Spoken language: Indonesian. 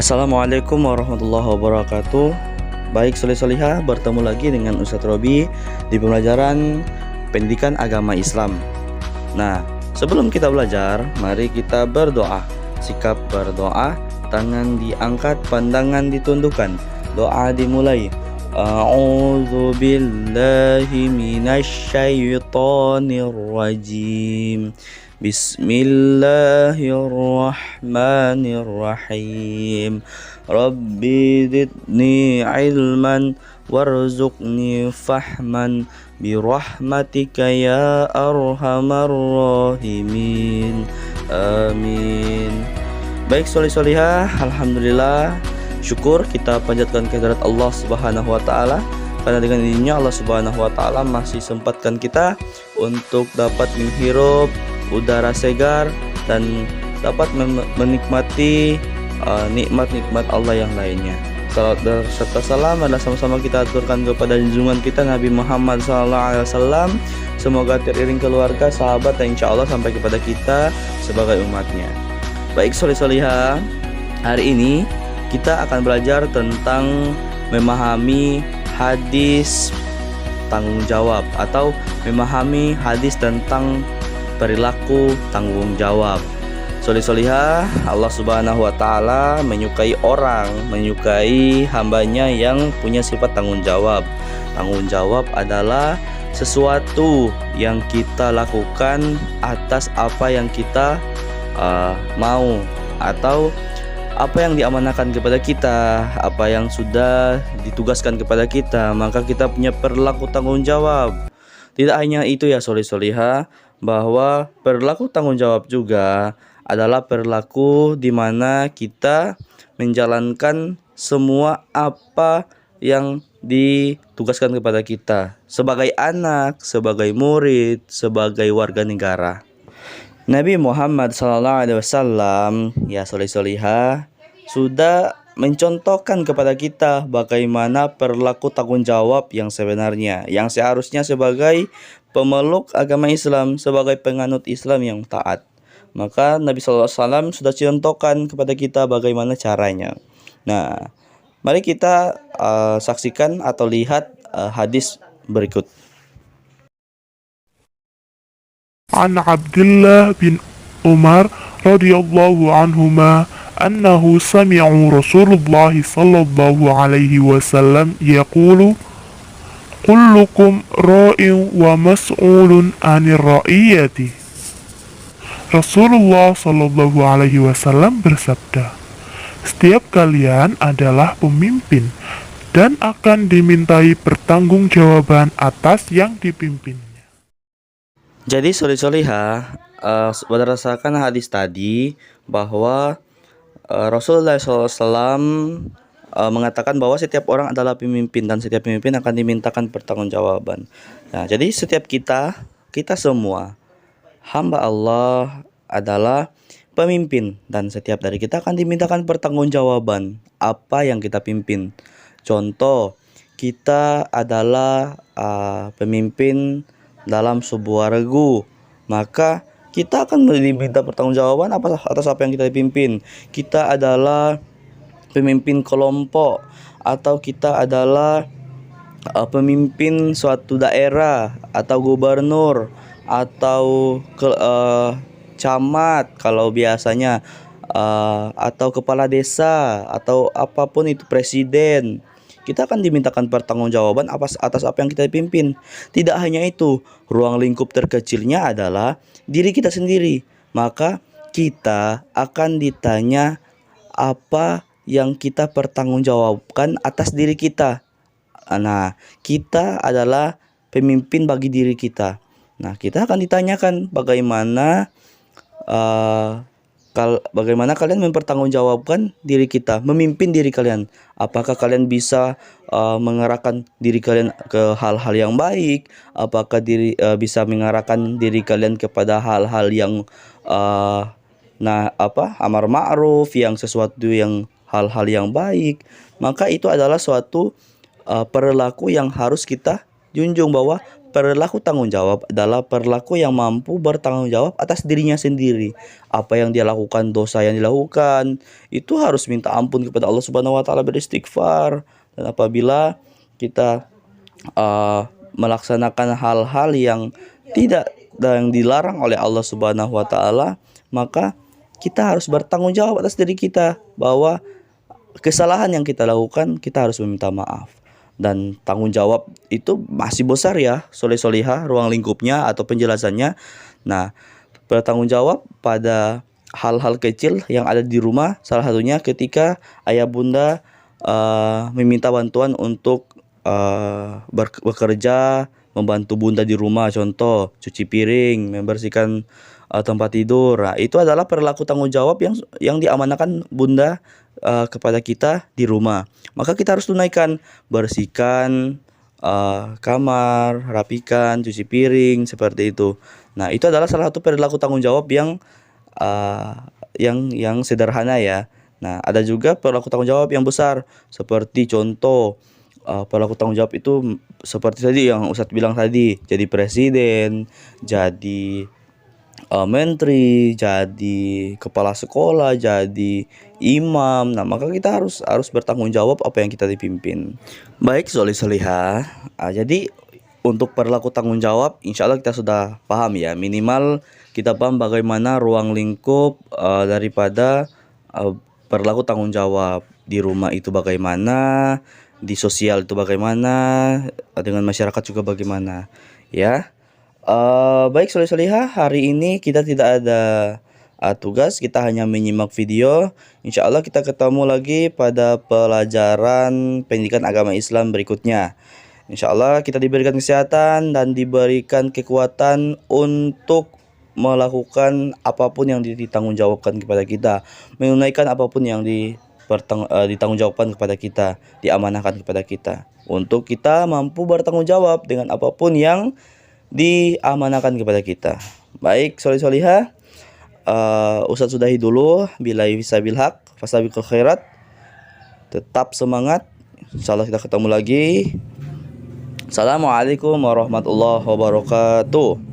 Assalamualaikum warahmatullahi wabarakatuh. Baik soleh-solihah, bertemu lagi dengan Ustadz Robi di pembelajaran pendidikan agama Islam. Nah, sebelum kita belajar, mari kita berdoa. Sikap berdoa, tangan diangkat, pandangan ditundukkan. Doa dimulai. A'udzu billahi minasyaitonir rajim. Bismillahirrahmanirrahim. Rabbi zidni ilman warzuqni fahman birahmatika ya arhamar rahimin. Amin. Baik soleh-solihah, alhamdulillah, syukur kita panjatkan kehadirat Allah Subhanahu wa taala, karena dengan izin-Nya Allah Subhanahu wa taala masih sempatkan kita untuk dapat menghirup udara segar dan dapat menikmati nikmat-nikmat Allah yang lainnya. Salawat serta salam adalah sama-sama kita aturkan kepada junjungan kita Nabi Muhammad SAW. Semoga teriring keluarga, sahabat, dan insya Allah sampai kepada kita sebagai umatnya. Baik soleh-solihah, hari ini kita akan belajar tentang memahami hadis tanggung jawab atau memahami hadis tentang perilaku tanggung jawab. Soleh-solihah, Allah Subhanahu wa taala menyukai hambanya yang punya sifat tanggung jawab. Tanggung jawab adalah sesuatu yang kita lakukan atas apa yang kita mau, atau apa yang diamanahkan kepada kita, apa yang sudah ditugaskan kepada kita, maka kita punya perilaku tanggung jawab. Tidak hanya itu ya soleh-solihah, bahwa perilaku tanggung jawab juga adalah perilaku di mana kita menjalankan semua apa yang ditugaskan kepada kita sebagai anak, sebagai murid, sebagai warga negara. Nabi Muhammad SAW, ya soleh-solihah, sudah mencontohkan kepada kita bagaimana perilaku tanggung jawab yang sebenarnya, yang seharusnya sebagai pemeluk agama Islam, sebagai penganut Islam yang taat. Maka Nabi SAW sudah contohkan kepada kita bagaimana caranya. Nah, mari kita saksikan atau lihat hadis berikut. عن عبد الله بن عمر رضي الله عنهما أنه سمعوا رسول الله صلى الله عليه وسلم يقول كلكم راء ومسؤول عن الرعية. Rasulullah Shallallahu Alaihi Wasallam bersabda, setiap kalian adalah pemimpin dan akan dimintai pertanggungjawaban atas yang dipimpin. Jadi soleh-solihah, berdasarkan hadis tadi bahwa Rasulullah SAW mengatakan bahwa setiap orang adalah pemimpin dan setiap pemimpin akan dimintakan pertanggungjawaban. Nah, jadi setiap kita semua hamba Allah adalah pemimpin dan setiap dari kita akan dimintakan pertanggungjawaban apa yang kita pimpin. Contoh, kita adalah pemimpin dalam sebuah regu, maka kita akan diminta pertanggungjawaban atas apa yang kita pimpin. Kita adalah pemimpin kelompok atau kita adalah pemimpin suatu daerah atau gubernur atau camat kalau biasanya, atau kepala desa atau apapun itu, presiden. Kita akan dimintakan pertanggungjawaban atas apa yang kita pimpin. Tidak hanya itu, ruang lingkup terkecilnya adalah diri kita sendiri. Maka kita akan ditanya apa yang kita pertanggungjawabkan atas diri kita. Nah, kita adalah pemimpin bagi diri kita. Nah, kita akan ditanyakan bagaimana kalian mempertanggungjawabkan diri kita, memimpin diri kalian. Apakah kalian bisa mengarahkan diri kalian ke hal-hal yang baik? Apakah bisa mengarahkan diri kalian kepada hal-hal yang amar ma'ruf, yang sesuatu yang hal-hal yang baik? Maka itu adalah suatu perilaku yang harus kita junjung, bahwa perilaku tanggung jawab adalah perilaku yang mampu bertanggung jawab atas dirinya sendiri. Apa yang dia lakukan, dosa yang dilakukan, itu harus minta ampun kepada Allah Subhanahu wa taala, beristighfar. Dan apabila kita melaksanakan hal-hal yang tidak yang dilarang oleh Allah Subhanahu wa taala, maka kita harus bertanggung jawab atas diri kita bahwa kesalahan yang kita lakukan kita harus meminta maaf. Dan tanggung jawab itu masih besar ya, soleh-solihah, ruang lingkupnya atau penjelasannya. Nah, bertanggung jawab pada hal-hal kecil yang ada di rumah, salah satunya ketika ayah bunda meminta bantuan untuk bekerja, membantu bunda di rumah, contoh cuci piring, membersihkan tempat tidur. Nah, itu adalah perilaku tanggung jawab yang diamanahkan bunda kepada kita di rumah. Maka kita harus tunaikan, bersihkan kamar, rapikan, cuci piring, seperti itu. Nah, itu adalah salah satu perilaku tanggung jawab yang sederhana ya. Nah, ada juga perilaku tanggung jawab yang besar, seperti contoh perilaku tanggung jawab itu seperti tadi yang Ustadz bilang tadi, jadi presiden, jadi menteri, jadi kepala sekolah, jadi imam. Nah, maka kita harus bertanggung jawab apa yang kita dipimpin. Baik, soleh-solihah. Jadi untuk perilaku tanggung jawab, insya Allah kita sudah paham ya. Minimal kita paham bagaimana ruang lingkup daripada perilaku tanggung jawab di rumah itu bagaimana, di sosial itu bagaimana, dengan masyarakat juga bagaimana, ya. Baik soleh-solihah, hari ini kita tidak ada tugas, kita hanya menyimak video. Insya Allah kita ketemu lagi pada pelajaran pendidikan agama Islam berikutnya. Insya Allah kita diberikan kesehatan dan diberikan kekuatan untuk melakukan apapun yang ditanggungjawabkan kepada kita, menunaikan apapun yang ditanggungjawabkan kepada kita, diamanahkan kepada kita, untuk kita mampu bertanggung jawab dengan apapun yang diamanahkan kepada kita. Baik soleh-solihah, Ustadz sudahi dulu. Billahi fisabil haq, fastabiqul khairat. Tetap semangat, insyaallah kita ketemu lagi. Assalamualaikum warahmatullahi wabarakatuh.